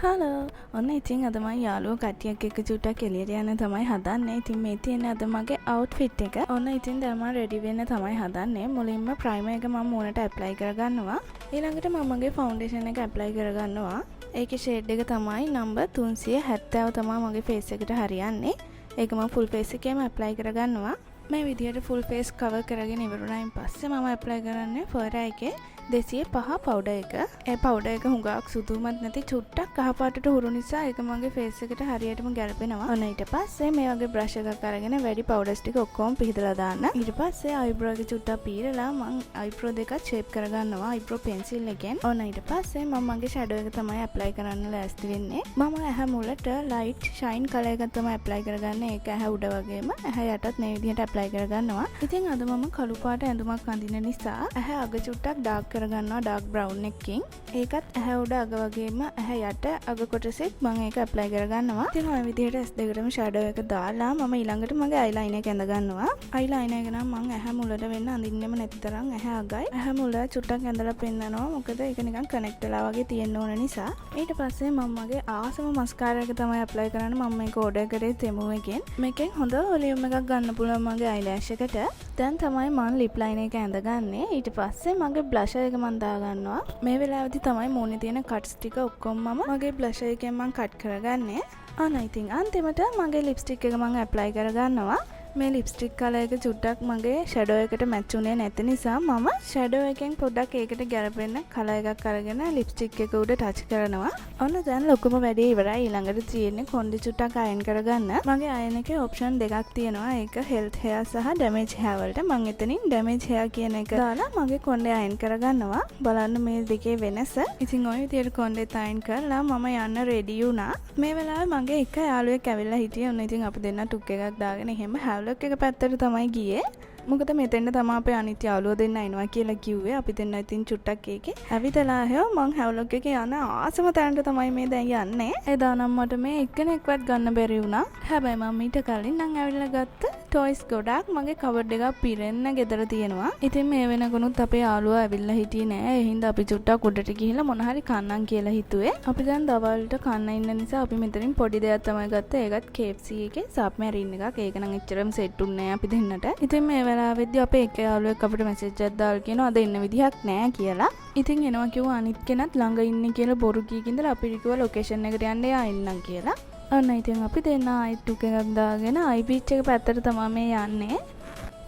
Hello ඔන්න ඉතින් අද මම යාළුවෝ කට්ටියක් එක්ක චුට්ටක් එළියට යන්න තමයි හදන්නේ. ඉතින් මේ තියෙන අද මගේ අවුට්ෆිට් එක. ඔන්න ඉතින් දැන් මම රෙඩි වෙන්න තමයි හදන්නේ. මුලින්ම ප්‍රයිමර් එක මම මූණට ඇප්ලයි කරගන්නවා. ඊළඟට මම මගේ ෆවුන්ඩේෂන් එක ඇප්ලයි කරගන්නවා. ඒකේ ෂේඩ් එක තමයි නම්බර් 370 තමයි මගේ ෆේස් එකට හරියන්නේ. ඒක මම ෆුල් ෆේස් එකේම ඇප්ලයි කරගන්නවා. මේ විදිහට ෆුල් ෆේස් කවර් කරගෙන ඉවරුණායින් පස්සේ මම ඇප්ලයි කරන්නේ ෆොරා එකේ 205 පවුඩර් එක. ඒ පවුඩර් එක හුඟක් සුදුමත් නැති චුට්ටක් කහ පාටට හුරු නිසා ඒක මගේ ෆේස් එකට හරියටම ගැලපෙනවා. ඔන්න ඊට පස්සේ මේ වගේ බ්‍රෂ් එකක් අරගෙන වැඩි පවුඩර්ස් ටික ඔක්කොම පිහදලා දාන්න. ඊට පස්සේ අයිබ්‍රෝ එක චුට්ටක් පීරලා මම අයිබ්‍රෝ දෙකත් ෂේප් කරගන්නවා අයිබ්‍රෝ පෙන්සිල් එකෙන්. ඔන්න ඊට පස්සේ මම මගේ ෂැඩෝ එක තමයි ඇප්ලයි කරන්න ලෑස්ති වෙන්නේ. මම ඇහැ මුලට ලයිට් ෂයින් කලර් එකක් තමයි ඇප්ලයි කරගන්නේ. ඒක ඇහැ උඩ වගේම ඇහැ යටත් මේ විදිහට ඇප්ලයි කරගන්නවා. ඉතින් අද මම කළු පාට ඇඳුමක් අඳින නිසා ඇහැ අග චුට්ටක් ඩාර්ක් කරගන්නවා ඩාර්ක් බ්‍රවුන් එකකින්. ඒකත් ඇහැ උඩ අග වගේම ඇහැ යට අග කොටසෙත් මම ඒක ඇප්ලයි කරගන්නවා. ඉතින් ඔය විදිහට S දෙකටම ෂැඩෝ එක දාලා මම ඊළඟට මගේ අයිලයිනර් එක ඇඳ ගන්නවා. අයිලයිනර් එක නම් මම ඇහැ මුලට වෙන්න අඳින්නෙම නැති තරම් ඇහැ අගයි. ඇහැ මුල චුට්ටක් ඇඳලා පෙන්නනවා. මොකද ඒක නිකන් කනෙක්ට් වෙලා වගේ තියෙන්න ඕන නිසා. ඊට පස්සේ මම මගේ ආසම මස්කාරා එක තමයි ඇප්ලයි කරන්නේ. මම මේක ඕඩර් කරේ තෙමු එකෙන්. මේකෙන් හොඳ වොලියුම් එකක් ගන්න පුළුවන් මගේ අයිලෑෂ් එකට. දැන් තමයි මම ලිප් ලයිනර් එක ඇඳගන්නේ. ඊට පස්සේ මගේ බ්ලෂර් එක මම දාගන්නවා. මේ වෙලාවේදී තමයි මූණේ තියෙන කට්ස් ටික ඔක්කොම මම මගේ බ්ලෂර් එකෙන් මම කට් කරගන්නේ. අන්න ඉතින් අන්තිමට මගේ ලිප්ස්ටික් එක මම ඇප්ලයි කරගන්නවා. මේ ලිප්ස්ටික් කලර් එක චුට්ටක් මගේ ෂැඩෝ එකට මැච් වුණේ නැති නිසා මම ෂැඩෝ එකෙන් පොඩ්ඩක් ඒකට ගැලපෙන්න කලර් එකක් අරගෙන ලිප්ස්ටික් එක උඩ ටච් කරනවා. ඔන්න දැන් ලොකුම වැඩේ ඉවරයි. ඊළඟට තියෙන්නේ කොණ්ඩේ චුට්ටක් අයන් කරගන්න. මගේ අයන් එකේ ඔප්ෂන් දෙකක් තියෙනවා. ඒක හෙල්ත් හෙයර් සහ ඩැමේජ් හෙයර් වලට. මම එතනින් ඩැමේජ් හෙයර් කියන එක දාලා මගේ කොණ්ඩේ අයන් කරගන්නවා. බලන්න මේ දෙකේ වෙනස. ඉතින් ඔය විදියට කොණ්ඩේත් අයන් කරලා මම යන්න රෙඩි වුණා. මේ වෙලාවේ මගේ එක යාළුවෙක් ඇවිල්ලා හිටියේ. ඔන්න ඉතින් අපි දෙන්න ටුක් එකක් දාගෙන එහෙම හැව්ලොක් එක පැත්තට තමයි ගියේ. මොකද මෙතෙන්ට තමයි අපේ අනිත් යාළුවෝ දෙන්න එනවා කියලා කිව්වේ. අපි දෙන්න ඉතින් චුට්ටක් ඒකේ ඇවිදලා මං හැව්ලොක් එකේ යන ආසම තැනට තමයි මේ දැන් යන්නේ. එදා නම් මට මේ එක්කෙනෙක්වත් ගන්න බැරි වුණා. හැබැයි මම ඊට කලින් නම් ඇවිල්ලා ගත්ත ටොයිස් ගොඩක් මගේ කවර්ඩ් එකක් පිරෙන්න ගෙදර තියෙනවා. ඉතින් මේ වෙනකොනුත් අපේ යාළුවා ඇවිල්ලා හිටියේ නෑ. ඒ හින්දා අපි චුට්ටක් උඩට ගිහිල්ලා මොන හරි කන්නම් කියලා හිතුවේ. අපි දැන් දවල්ට කන්න ඉන්න නිසා අපි මෙතනින් පොඩි දෙයක් තමයි ගත්තේ. ඒකත් KFC එකේ සබ්මැරින් එකක්. ඒක නම් එච්චරම සෙට් උන්නේ නෑ අපි දෙන්නට. ඉතින් මේ වෙලාවෙද්දී අපේ එක යාළුවෙක් අපිට මෙසේජ් එකක් දාලා කියනවා අද ඉන්න විදිහක් නෑ කියලා. ඉතින් එනවා කිව්වා අනිත් කෙනත් ළඟ ඉන්නේ කියලා බොරු කීකින්දලා අපිට කිව්වා ලොකේෂන් එකට යන්න යා එන්නම් කියලා. ඔන්න ඉතින් අපි දෙන්න ආයි ටුක් එකක් දාගෙන ආයි බීච් එක පැත්තට තමයි මේ යන්නේ.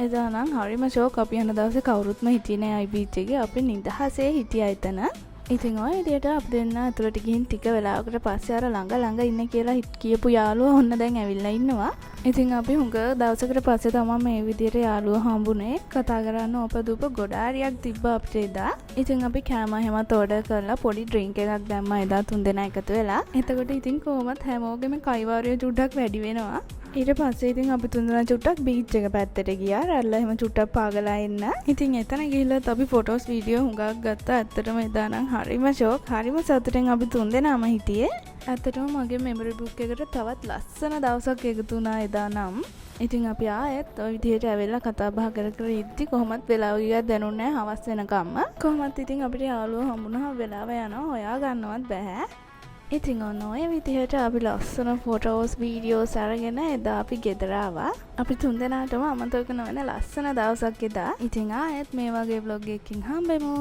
එදා නම් හරිම ෂෝක්. අපි යන දවසේ කවුරුත්ම හිටියේ නෑ ආයි බීච් එකේ. අපි නිදහසේ හිටියා එතන. ඉතින් ඔය විදියට අපි දෙන්න අතුරට ගිහින් ටික වෙලාවකට පස්සේ අර ළඟ ඉන්න කියලා කියපු යාළුවා ඔන්න දැන් ඇවිල්ලා ඉන්නවා. ඉතින් අපි හුඟ දවසකට පස්සේ තමයි මේ විදියට යාළුවා හම්බුනේ. කතා කරන්න ඕපදූප ගොඩාරියක් තිබ්බා අපිට එදා. ඉතින් අපි කෑම හැමත් ඕඩර් කරලා පොඩි ඩ්‍රින්ක් එකක් දැම්මා එදා 3 දෙනා එකතු වෙලා. එතකොට ඉතින් කොහොමත් හැමෝගෙම කයිවාරිය චුට්ටක් වැඩි වෙනවා. ඊට පස්සේ ඉතින් අපි 3 දෙනා චුට්ටක් බීච් එක පැත්තට ගියා. රැල්ලා එහෙම චුට්ටක් පාගලා එන්න. ඉතින් එතන ගිහිල්ලත් අපි ෆොටෝස් වීඩියෝ හුඟක් ගත්තා. ඇත්තටම එදා නම් හරිම ෂෝක්. හරිම සතුටින් අපි 3 දෙනාම හිටියේ. ඇත්තටම මගේ මෙමරි බුක් එකට තවත් ලස්සන දවසක් එකතු වුණා එදා නම්. ඉතින් අපි ආයෙත් ওই විදිහට ඇවිල්ලා කතා බහ කර ඉද්දි කොහොමත් වෙලාව ගියක් දැනුන්නේ නැහැ හවස් වෙනකම්ම. කොහොමත් ඉතින් අපිට යාළුවෝ හම්බුනහම වෙලාව යනවා හොයා ගන්නවත් බෑ. ඉතින් ඔන්න ඔය විදිහට අපි ලස්සන ෆොටෝස් වීඩියෝස් අරගෙන එදා අපි ගෙදර ආවා. අපි 3 දෙනාටම අමතක නොවන ලස්සන දවසක් එදා. ඉතින් ආයෙත් මේ වගේ vlog එකකින් හම්බෙමු.